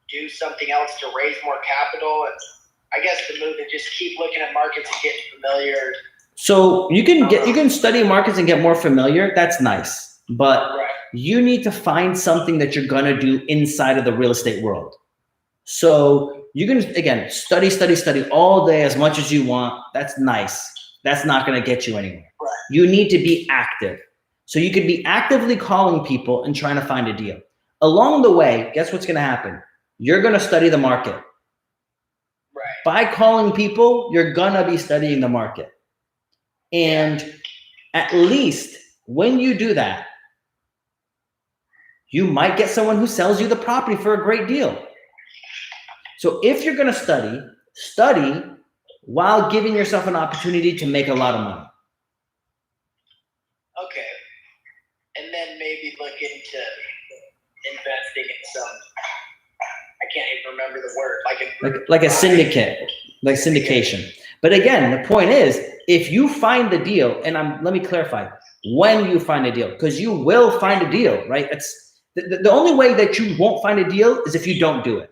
do something else to raise more capital? And I guess the move and just keep looking at markets and getting familiar. So you can study markets and get more familiar. That's nice, but you need to find something that you're gonna do inside of the real estate world. So you can, again, study all day as much as you want. That's nice. That's not gonna get you anywhere. Right. You need to be active. So you could be actively calling people and trying to find a deal. Along the way, guess what's gonna happen? You're gonna study the market. Right. By calling people, you're gonna be studying the market. And at least when you do that, you might get someone who sells you the property for a great deal. So if you're gonna study while giving yourself an opportunity to make a lot of money. Okay. And then maybe look into investing in some, I can't even remember the word, like a syndicate, like syndication. But again, the point is, if you find the deal, and let me clarify, when you find a deal, because you will find a deal, right? It's the only way that you won't find a deal is if you don't do it.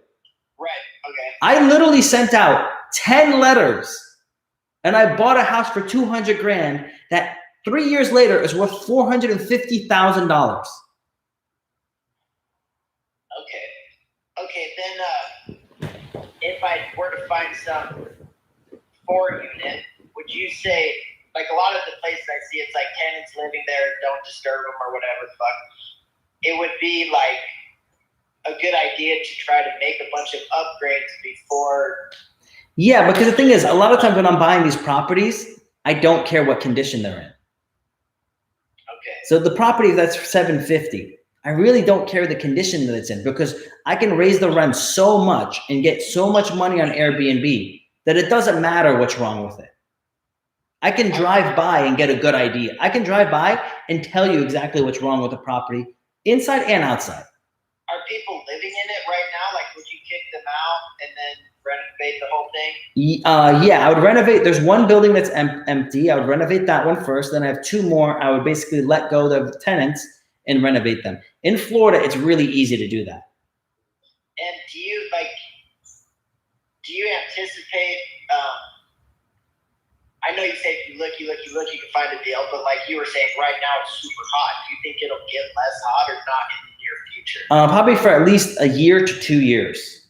Right, okay. I literally sent out 10 letters and I bought a house for $200,000 that 3 years later, it's worth $450,000. Okay, then if I were to find some 4-unit, would you say, like a lot of the places I see, it's like tenants living there, don't disturb them or whatever the fuck. It would be like a good idea to try to make a bunch of upgrades before. Yeah, because the thing is, a lot of times when I'm buying these properties, I don't care what condition they're in. Okay. So the property that's $750, I really don't care the condition that it's in, because I can raise the rent so much and get so much money on Airbnb that it doesn't matter what's wrong with it. I can drive by and get a good idea. I can drive by and tell you exactly what's wrong with the property, inside and outside. Are people living in it right now? Like, would you kick them out and then renovate the whole thing? Yeah, I would renovate. There's one building that's empty. I would renovate that one first. Then I have 2 more. I would basically let go of the tenants and renovate them. In Florida, it's really easy to do that. And do you anticipate, I know you say if you look, you can find a deal, but like you were saying, right now it's super hot. Do you think it'll get less hot or not in the near future? Probably for at least a year to 2 years.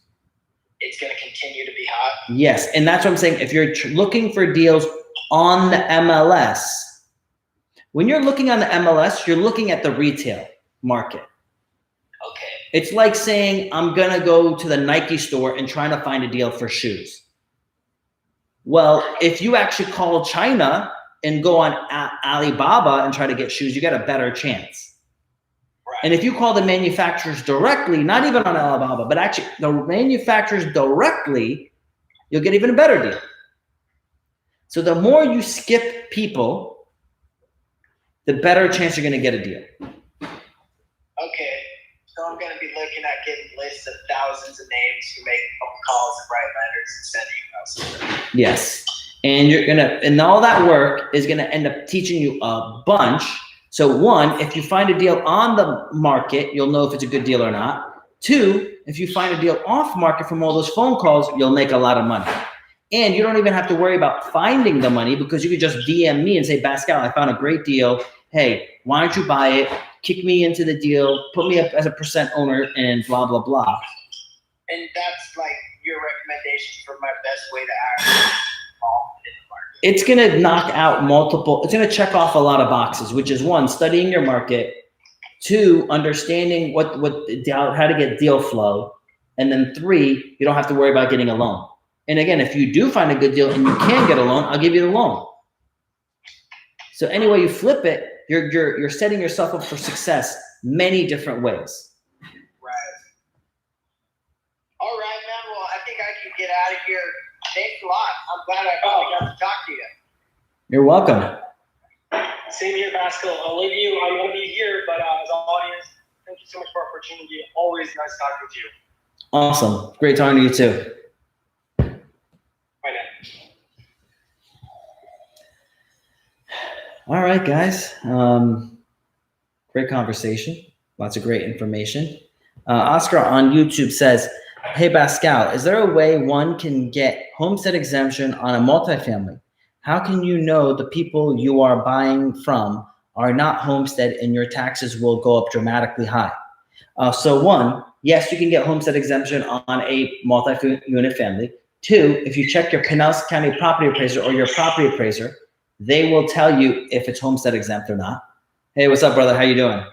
It's going to continue to be hot? Yes, and that's what I'm saying. If you're looking for deals on the MLS, when you're looking on the MLS, you're looking at the retail market. Okay. It's like saying, I'm going to go to the Nike store and trying to find a deal for shoes. Well, if you actually call China and go on Alibaba and try to get shoes, you got a better chance. Right. And if you call the manufacturers directly, not even on Alibaba, but actually the manufacturers directly, you'll get even a better deal. So the more you skip people, the better chance you're going to get a deal. Okay. So I'm going to be looking at getting lists of thousands of names who make phone calls and write letters and send emails. Yes. And all that work is going to end up teaching you a bunch. So 1, if you find a deal on the market, you'll know if it's a good deal or not. 2, if you find a deal off market from all those phone calls, you'll make a lot of money. And you don't even have to worry about finding the money, because you could just DM me and say, Pascal, I found a great deal. Hey, why don't you buy it? Kick me into the deal, put me up as a % owner, and blah, blah, blah. And that's like your recommendation for my best way to act in the market. It's going to knock out it's going to check off a lot of boxes, which is 1, studying your market, 2, understanding how to get deal flow, and then 3, you don't have to worry about getting a loan. And again, if you do find a good deal and you can get a loan, I'll give you the loan. So any way you flip it, you're setting yourself up for success many different ways. Right. All right, man. Well, I think I can get out of here. Thanks a lot. I'm glad I finally got to talk to you. You're welcome. Same here, Pascal. I love you. I'm going to be here, but as an audience, thank you so much for the opportunity. Always nice talking to you. Awesome. Great talking to you too. Bye now. All right, guys. Great conversation. Lots of great information. Oscar on YouTube says, hey, Pascal, is there a way one can get homestead exemption on a multifamily? How can you know the people you are buying from are not homestead and your taxes will go up dramatically high? So 1, yes, you can get homestead exemption on a multi-unit family. 2, if you check your Pinellas County property appraiser or your property appraiser, they will tell you if it's homestead exempt or not. Hey, what's up, brother? How you doing?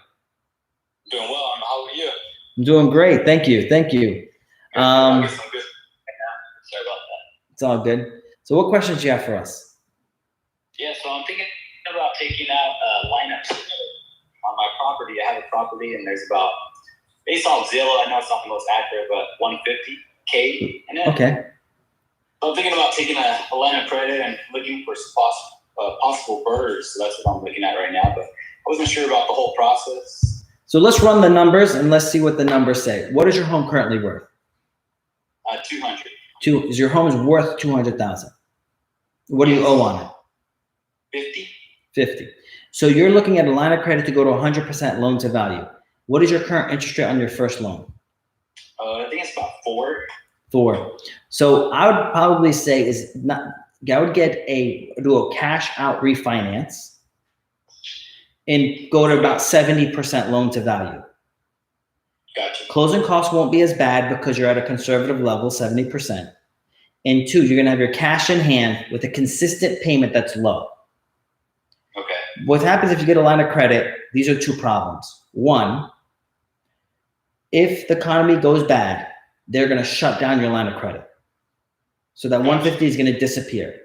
Doing well. How are you? I'm doing great. Thank you. Thank you. I'm good. Sorry about that. It's all good. So what questions do you have for us? Yeah, so I'm thinking about taking out lineups on my property. I have a property, and there's about, based on Zillow, I know it's not the most accurate, but 150K in it. Okay. So I'm thinking about taking a line of credit and looking for possible birders. So that's what I'm looking at right now, but I wasn't sure about the whole process. So let's run the numbers and let's see what the numbers say. What is your home currently worth? 200. Is your home is worth $200,000? What do you owe on it? 50. 50. So you're looking at a line of credit to go to 100% loan to value. What is your current interest rate on your first loan? I think it's about 4. 4. So I would probably say I would do a cash out refinance. and go to about 70% loan to value. Gotcha. Closing costs won't be as bad because you're at a conservative level, 70%. And 2, you're going to have your cash in hand with a consistent payment that's low. Okay. What happens if you get a line of credit? These are 2 problems. 1, if the economy goes bad, they're going to shut down your line of credit. So that 150 is going to disappear.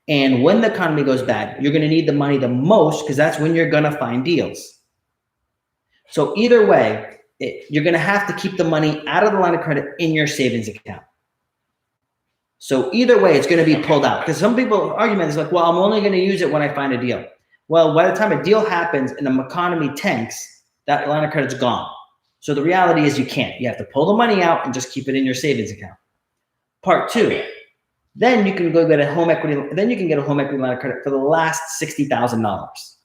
And when the economy goes bad, you're going to need the money the most because that's when you're going to find deals. So either way, you're going to have to keep the money out of the line of credit in your savings account. So either way, it's going to be pulled out. Because some people argument is like, well, I'm only going to use it when I find a deal. Well, by the time a deal happens and the economy tanks, that line of credit's gone. So the reality is you can't. You have to pull the money out and just keep it in your savings account. Part 2, then you can go get a home equity. Then you can get a home equity line of credit for the last $60,000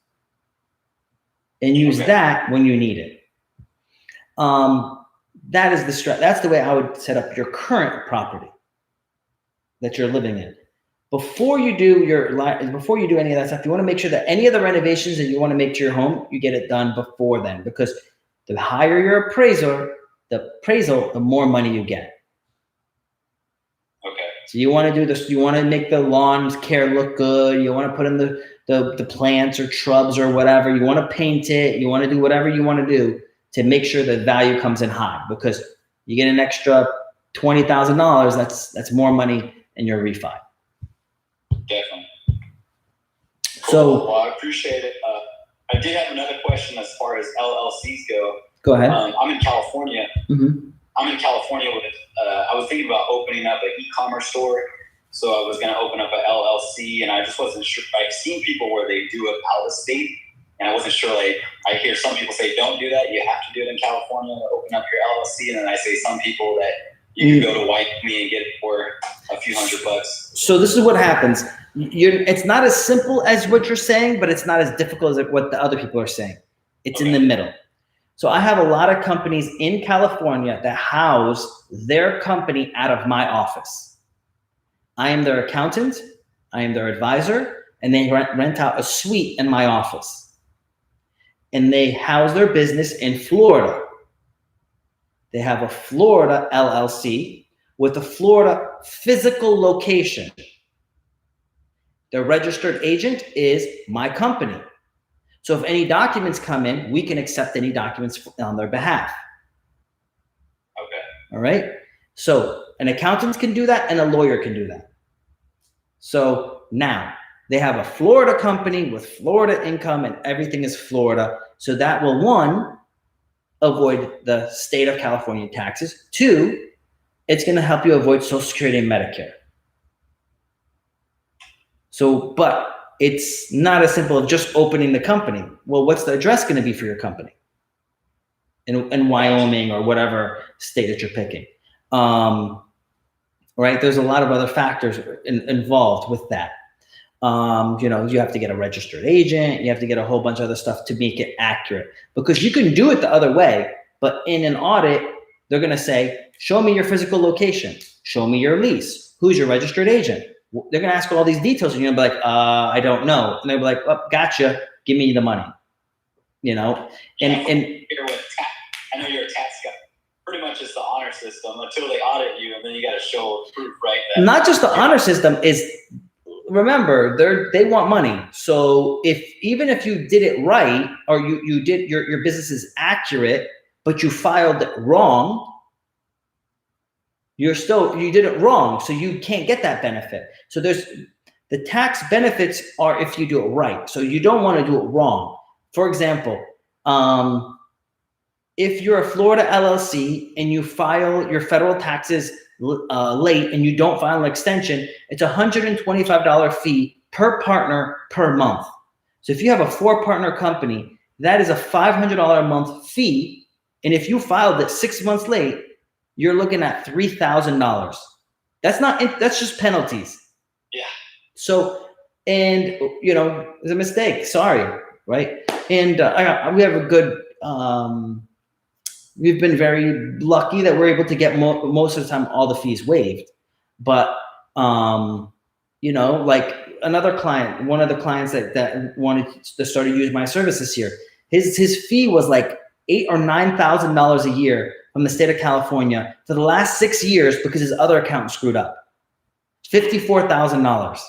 and use that when you need it. That is that's the way I would set up your current property that you're living in. Before you do any of that stuff, you want to make sure that any of the renovations that you want to make to your home, you get it done before then, because the higher your appraisal, the more money you get. Okay. So you want to do this. You want to make the lawn care look good. You want to put in the plants or shrubs or whatever. You want to paint it. You want to do whatever you want to do to make sure the value comes in high, because you get an extra $20,000. That's more money in your refi. Definitely. So, well, I appreciate it. I did have another question as far as LLCs go. Go ahead. I'm in California. Mm-hmm. I'm in California with. I was thinking about opening up an e-commerce store. So I was going to open up an LLC, and I just wasn't sure. I've seen people where they do it out of state, and I wasn't sure. Like, I hear some people say, "Don't do that. You have to do it in California to open up your LLC," and then I say some people that you can go to Wyoming and get it for a few $100. So this is what happens. It's not as simple as what you're saying, but it's not as difficult as what the other people are saying. It's in the middle. So I have a lot of companies in California that house their company out of my office. I am their accountant, I am their advisor, and they rent out a suite in my office. And they house their business in Florida. They have a Florida LLC with a Florida physical location. Their registered agent is my company. So if any documents come in, we can accept any documents on their behalf. Okay. All right. So an accountant can do that and a lawyer can do that. So now they have a Florida company with Florida income and everything is Florida. So that will, 1, avoid the state of California taxes. 2, it's going to help you avoid Social Security and Medicare. So, but it's not as simple as just opening the company. Well, what's the address going to be for your company in Wyoming or whatever state that you're picking? Right? There's a lot of other factors involved with that. You have to get a registered agent. You have to get a whole bunch of other stuff to make it accurate, because you can do it the other way, but in an audit, they're going to say, show me your physical location. Show me your lease. Who's your registered agent? They're going to ask all these details and you're going to be like, I don't know. And they'll be like, oh, gotcha. Give me the money. And I know you're a tax guy. Pretty much it's the honor system until they audit you, and then you got to show proof, right? Not just the honor system is, remember, they want money. So even if you did it right, or you did your business is accurate, but you filed it wrong, you did it wrong. So you can't get that benefit. So the tax benefits are if you do it right. So you don't want to do it wrong. For example, if you're a Florida LLC and you file your federal taxes late and you don't file an extension, it's a $125 fee per partner per month. So if you have a 4-partner company, that is a $500 a month fee. And if you filed it 6 months late, you're looking at $3,000. That's just penalties. Yeah. So, and it's a mistake. Sorry. Right. And we have a good, we've been very lucky that we're able to get most of the time all the fees waived. But, another client, one of the clients that wanted to start to use my service this year, his fee was like $8,000 or $9,000 a year from the state of California for the last 6 years because his other account screwed up. $54,000.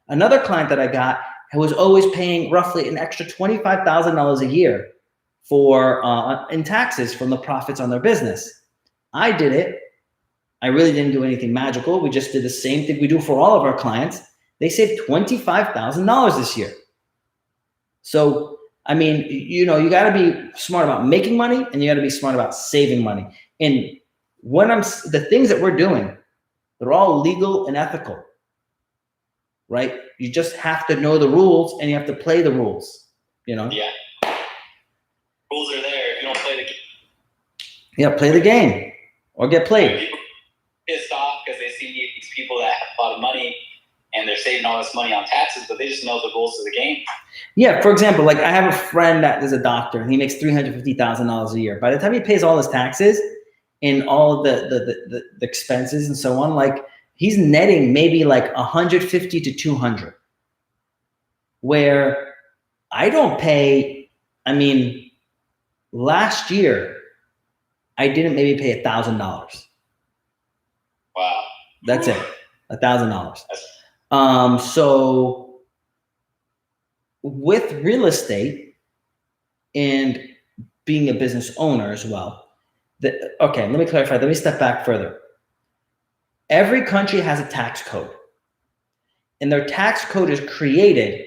Another client that I got who was always paying roughly an extra $25,000 a year for in taxes from the profits on their business. I did it. I really didn't do anything magical. We just did the same thing we do for all of our clients. They saved $25,000 this year. So, I mean, you know, you got to be smart about making money and you got to be smart about saving money. And the things that we're doing, they're all legal and ethical, right? You just have to know the rules and you have to play the rules, you know? Yeah. Rules are there. If you don't play the game. Yeah, play the game or get played. People pissed off because they see these people that have a lot of money and they're saving all this money on taxes, but they just know the rules of the game. Yeah, for example, like I have a friend that is a doctor and he makes $350,000 a year. By the time he pays all his taxes and all the expenses and so on, like he's netting maybe like 150 to 200. Where I don't pay, I mean, last year I didn't maybe pay $1,000. Wow. That's it, $1,000. So with real estate and being a business owner as well, okay, let me clarify. Let me step back further. Every country has a tax code, and their tax code is created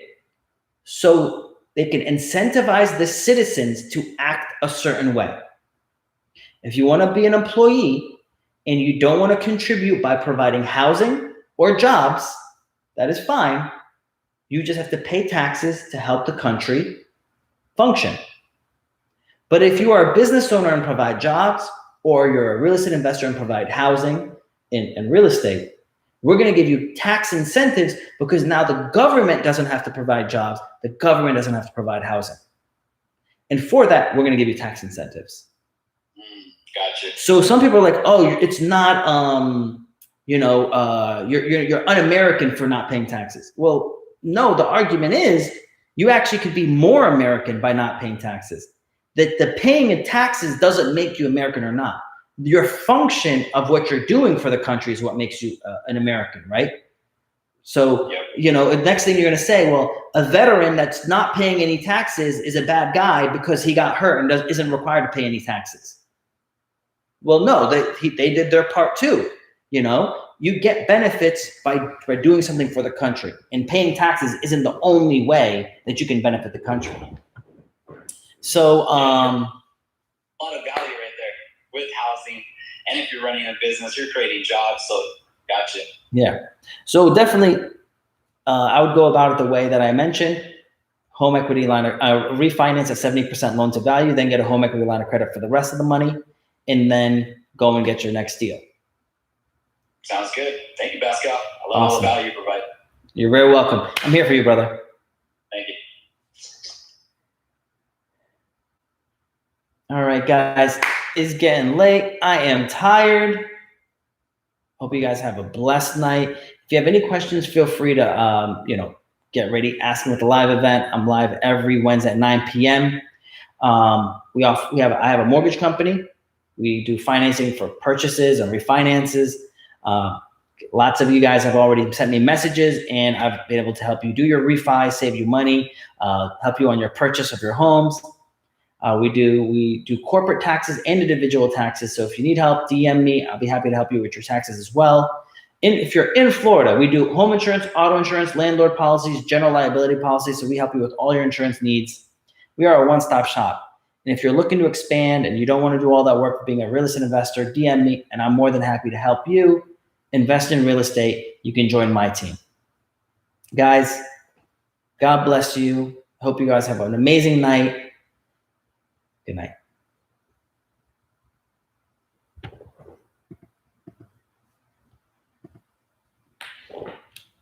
so they can incentivize the citizens to act a certain way. If you want to be an employee and you don't want to contribute by providing housing or jobs, that is fine. You just have to pay taxes to help the country function. But if you are a business owner and provide jobs, or you're a real estate investor and provide housing and real estate, we're going to give you tax incentives because now the government doesn't have to provide jobs. The government doesn't have to provide housing. And for that, we're going to give you tax incentives. Gotcha. So some people are like, oh, it's not, you're un-American for not paying taxes. Well, no, the argument is you actually could be more American by not paying taxes. That the paying of taxes doesn't make you American or not. Your function of what you're doing for the country is what makes you an American, right? So, you know, the next thing you're going to say, well, a veteran that's not paying any taxes is a bad guy because he got hurt and isn't required to pay any taxes. Well, no, they did their part too. You know, you get benefits by doing something for the country, and paying taxes isn't the only way that you can benefit the country. So, a lot of value right there with housing, and if you're running a business, you're creating jobs. So, gotcha. Yeah. So definitely, I would go about it the way that I mentioned. Home equity line, refinance at 70% loan to value, then get a home equity line of credit for the rest of the money, and then go and get your next deal. Sounds good. Thank you, Pascal. I love all the value you provide. You're very welcome. I'm here for you, brother. Thank you. All right, guys, it's getting late. I am tired. Hope you guys have a blessed night. If you have any questions, feel free to, get ready. Ask me at the live event. I'm live every Wednesday at 9 p.m. I have a mortgage company. We do financing for purchases and refinances. Lots of you guys have already sent me messages, and I've been able to help you do your refi, save you money, help you on your purchase of your homes. We do corporate taxes and individual taxes. So if you need help, DM me. I'll be happy to help you with your taxes as well. And if you're in Florida, we do home insurance, auto insurance, landlord policies, general liability policies. So we help you with all your insurance needs. We are a one-stop shop. And if you're looking to expand and you don't want to do all that work being a real estate investor, DM me, and I'm more than happy to help you invest in real estate. You can join my team. Guys, God bless you. Hope you guys have an amazing night. Good night.